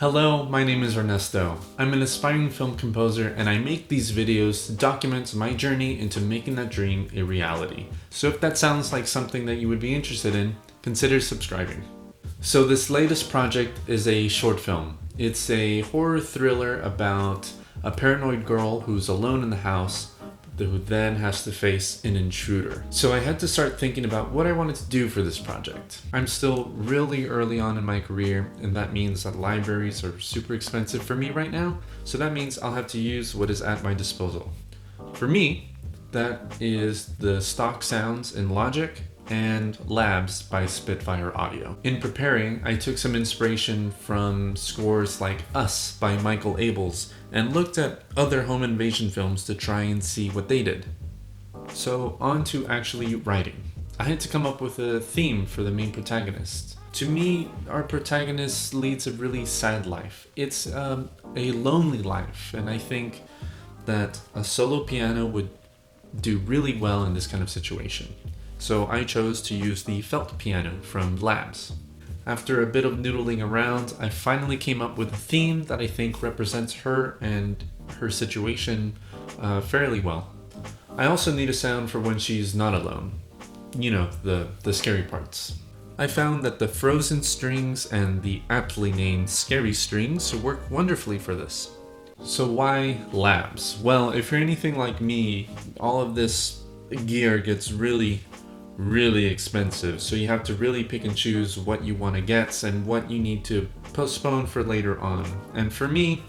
Hello, my name is Ernesto. I'm an aspiring film composer and I make these videos to document my journey into making that dream a reality. So if that sounds like something that you would be interested in, consider subscribing. So this latest project is a short film. It's a horror thriller about a paranoid girl who's alone in the house who then has to face an intruder. So I had to start thinking about what I wanted to do for this project. I'm still really early on in my career, and that means that libraries are super expensive for me right now, so that means I'll have to use what is at my disposal. For me, that is the stock sounds in Logic and Labs by Spitfire Audio. In preparing, I took some inspiration from scores like Us by Michael Abels and looked at other home invasion films to try and see what they did. So on to actually writing. I had to come up with a theme for the main protagonist. To me, our protagonist leads a really sad life. It's a lonely life, and I think that a solo piano would do really well in this kind of situation. So I chose to use the felt piano from Labs. After a bit of noodling around, I finally came up with a theme that I think represents her and her situation fairly well. I also need a sound for when she's not alone. You know, the scary parts. I found that the frozen strings and the aptly named scary strings work wonderfully for this. So why Labs? Well, if you're anything like me, all of this gear gets really expensive, so you have to really pick and choose what you want to get and what you need to postpone for later on. And for me,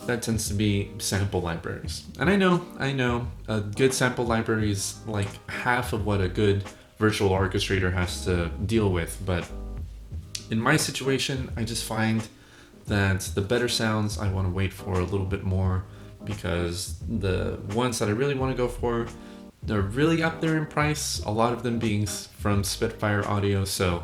that tends to be sample libraries. And I know, a good sample library is like half of what a good virtual orchestrator has to deal with, but in my situation, I just find that the better sounds I want to wait for a little bit more, because the ones that I really want to go for, they're really up there in price, a lot of them being from Spitfire Audio, so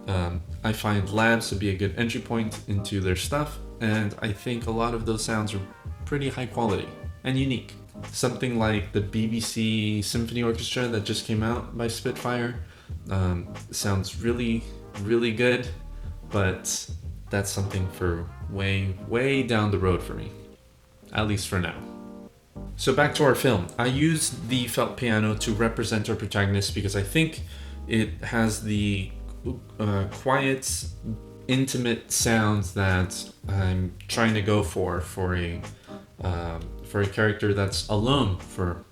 I find Labs to be a good entry point into their stuff, and I think a lot of those sounds are pretty high quality and unique. Something like the BBC Symphony Orchestra that just came out by Spitfire sounds really good, but that's something for way down the road for me, at least for now. So back to our film. I used the felt piano to represent our protagonist because I think it has the quiet, intimate sounds that I'm trying to go for a character that's alone for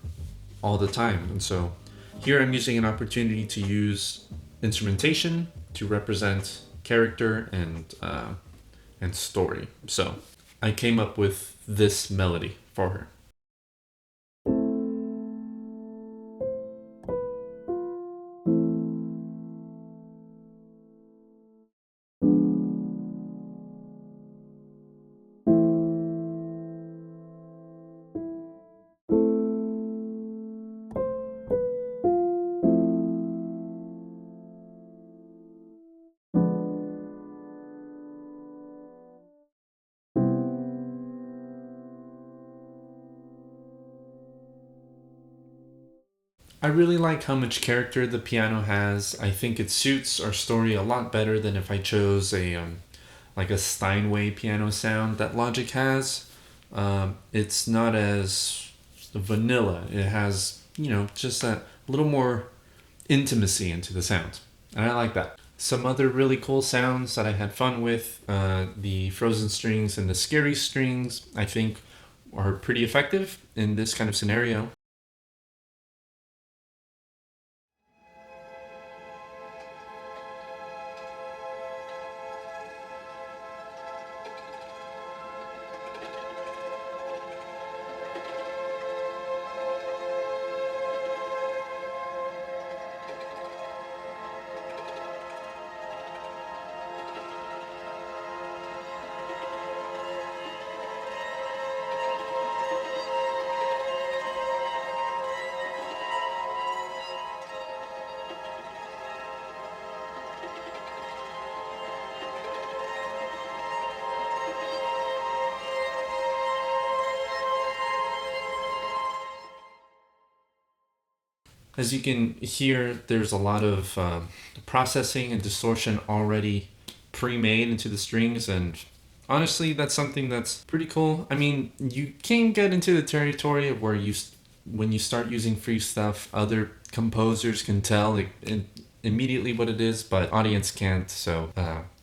all the time. And so here I'm using an opportunity to use instrumentation to represent character and story. So I came up with this melody for her. I really like how much character the piano has. I think it suits our story a lot better than if I chose a like a Steinway piano sound that Logic has. It's not as vanilla. It has, just that little more intimacy into the sound, and I like that. Some other really cool sounds that I had fun with, the frozen strings and the scary strings, I think are pretty effective in this kind of scenario. As you can hear, there's a lot of processing and distortion already pre-made into the strings, and Honestly, that's something that's pretty cool. I mean, you can get into the territory of where when you start using free stuff, other composers can tell immediately what it is, but audience can't. So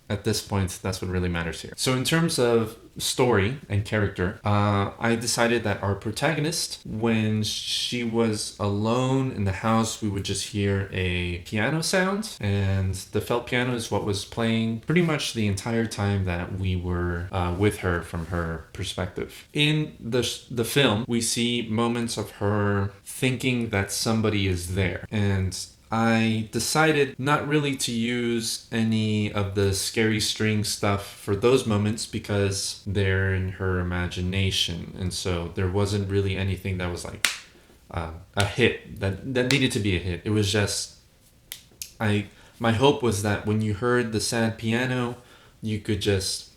at this point, that's what really matters here. So in terms of story and character, I decided that our protagonist, when she was alone in the house, we would just hear a piano sound, and the felt piano is what was playing pretty much the entire time that we were with her from her perspective. In the film, we see moments of her thinking that somebody is there, and I decided not really to use any of the scary string stuff for those moments because they're in her imagination. And so there wasn't really anything that was like a hit that needed to be a hit. It was just, my hope was that when you heard the sad piano, you could just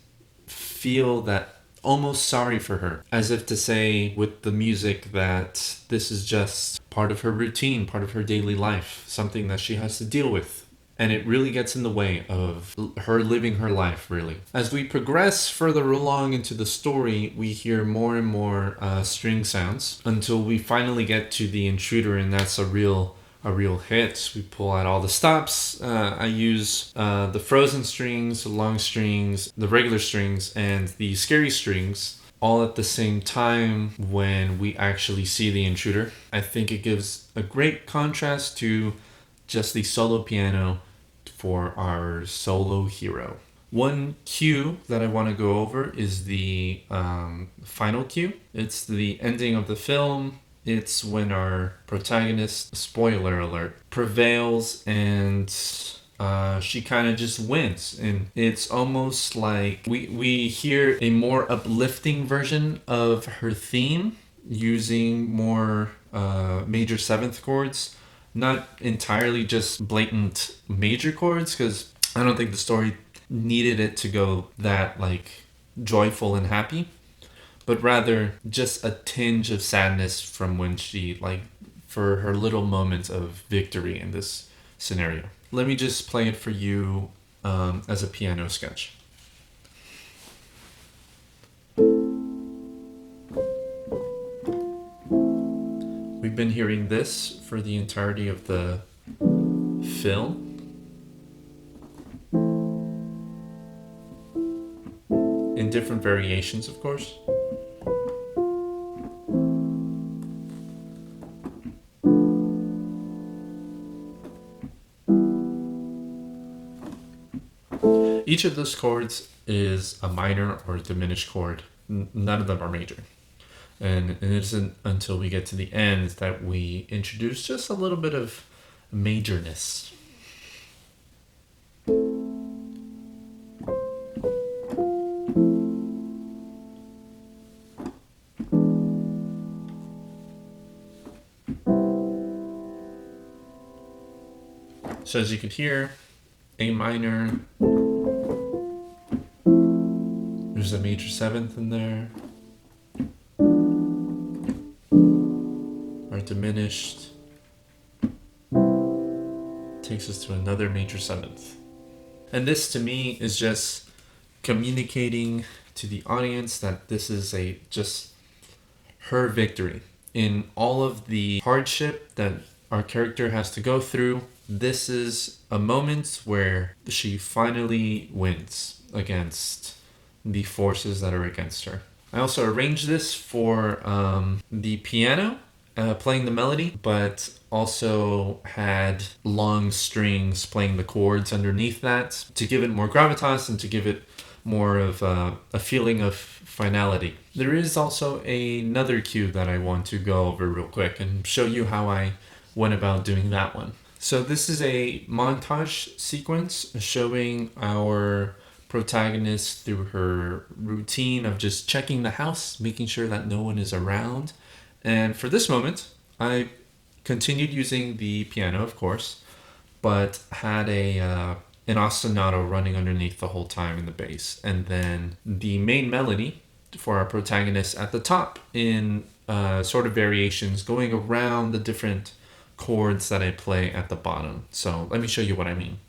feel that almost sorry for her, as if to say with the music that this is just part of her routine, part of her daily life, something that she has to deal with. And it really gets in the way of her living her life, really. As we progress further along into the story, we hear more and more string sounds until we finally get to the intruder, and that's a real hit. We pull out all the stops. I use the frozen strings, the long strings, the regular strings, and the scary strings all at the same time when we actually see the intruder. I think it gives a great contrast to just the solo piano for our solo hero. One cue that I want to go over is the final cue. It's the ending of the film. It's when our protagonist, spoiler alert, prevails, and she kind of just wins. And it's almost like we hear a more uplifting version of her theme using more major seventh chords, not entirely just blatant major chords, because I don't think the story needed it to go that like joyful and happy, but rather just a tinge of sadness from when she, like, for her little moments of victory in this scenario. Let me just play it for you as a piano sketch. We've been hearing this for the entirety of the film. In different variations, of course. Each of those chords is a minor or a diminished chord. None of them are major. And it isn't until we get to the end that we introduce just a little bit of majorness. So as you can hear, A minor, there's a major seventh in there, our diminished takes us to another major seventh. And this to me is just communicating to the audience that this is just her victory. In all of the hardship that our character has to go through, this is a moment where she finally wins against the forces that are against her. I also arranged this for the piano, playing the melody, but also had long strings playing the chords underneath that to give it more gravitas and to give it more of a feeling of finality. There is also another cue that I want to go over real quick and show you how I went about doing that one. So this is a montage sequence showing our protagonist through her routine of just checking the house, making sure that no one is around. And for this moment, I continued using the piano, of course, but had an ostinato running underneath the whole time in the bass. And then the main melody for our protagonist at the top in sort of variations going around the different chords that I play at the bottom. So let me show you what I mean.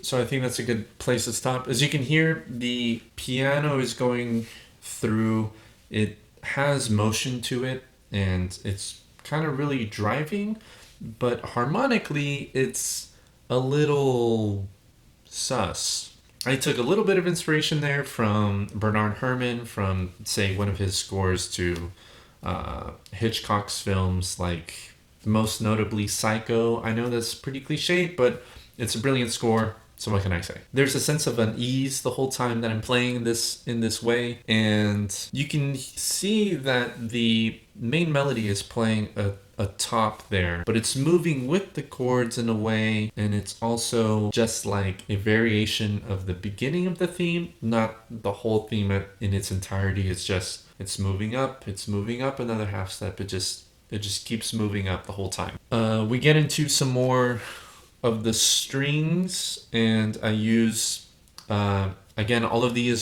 So I think that's a good place to stop. As you can hear, the piano is going through, it has motion to it, and it's kind of really driving, but harmonically, it's a little sus. I took a little bit of inspiration there from Bernard Herrmann, from, say, one of his scores to Hitchcock's films, like most notably Psycho. I know that's pretty cliched, but it's a brilliant score. So what can I say? There's a sense of unease the whole time that I'm playing this in this way, and you can see that the main melody is playing a top there, but it's moving with the chords in a way, and it's also just like a variation of the beginning of the theme, not the whole theme in its entirety. It's moving up another half step. It just keeps moving up the whole time. We get into some more of the strings, and I use again, all of the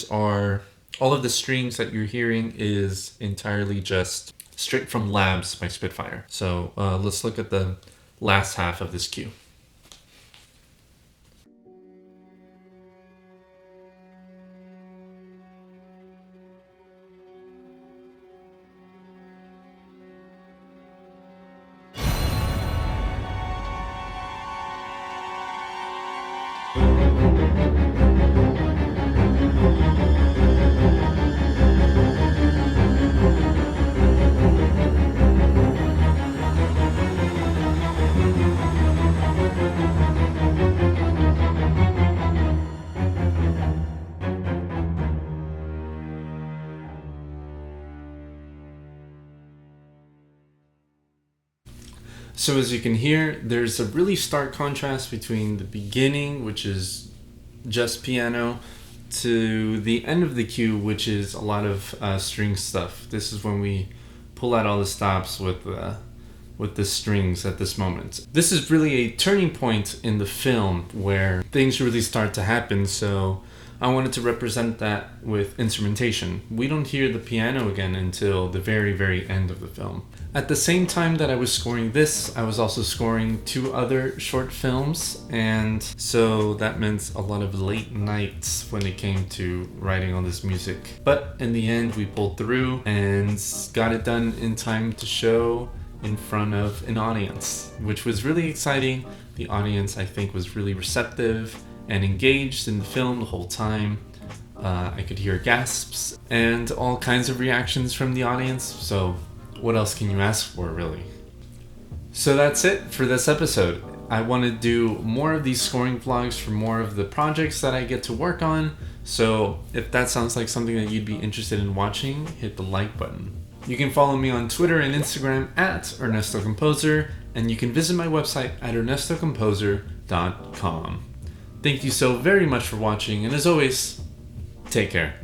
strings that you're hearing is entirely just straight from Labs by Spitfire. So let's look at the last half of this cue. So as you can hear, there's a really stark contrast between the beginning, which is just piano, to the end of the cue, which is a lot of string stuff. This is when we pull out all the stops with the strings at this moment. This is really a turning point in the film where things really start to happen, so I wanted to represent that with instrumentation. We don't hear the piano again until the very, very end of the film. At the same time that I was scoring this, I was also scoring 2 other short films, and so that meant a lot of late nights when it came to writing all this music. But in the end, we pulled through and got it done in time to show in front of an audience, which was really exciting. The audience, I think, was really receptive and engaged in the film the whole time. I could hear gasps and all kinds of reactions from the audience, so what else can you ask for, really? So that's it for this episode. I want to do more of these scoring vlogs for more of the projects that I get to work on, so if that sounds like something that you'd be interested in watching, hit the like button. You can follow me on Twitter and Instagram at Ernesto Composer, and you can visit my website at ernestocomposer.com. Thank you so very much for watching, and as always, take care.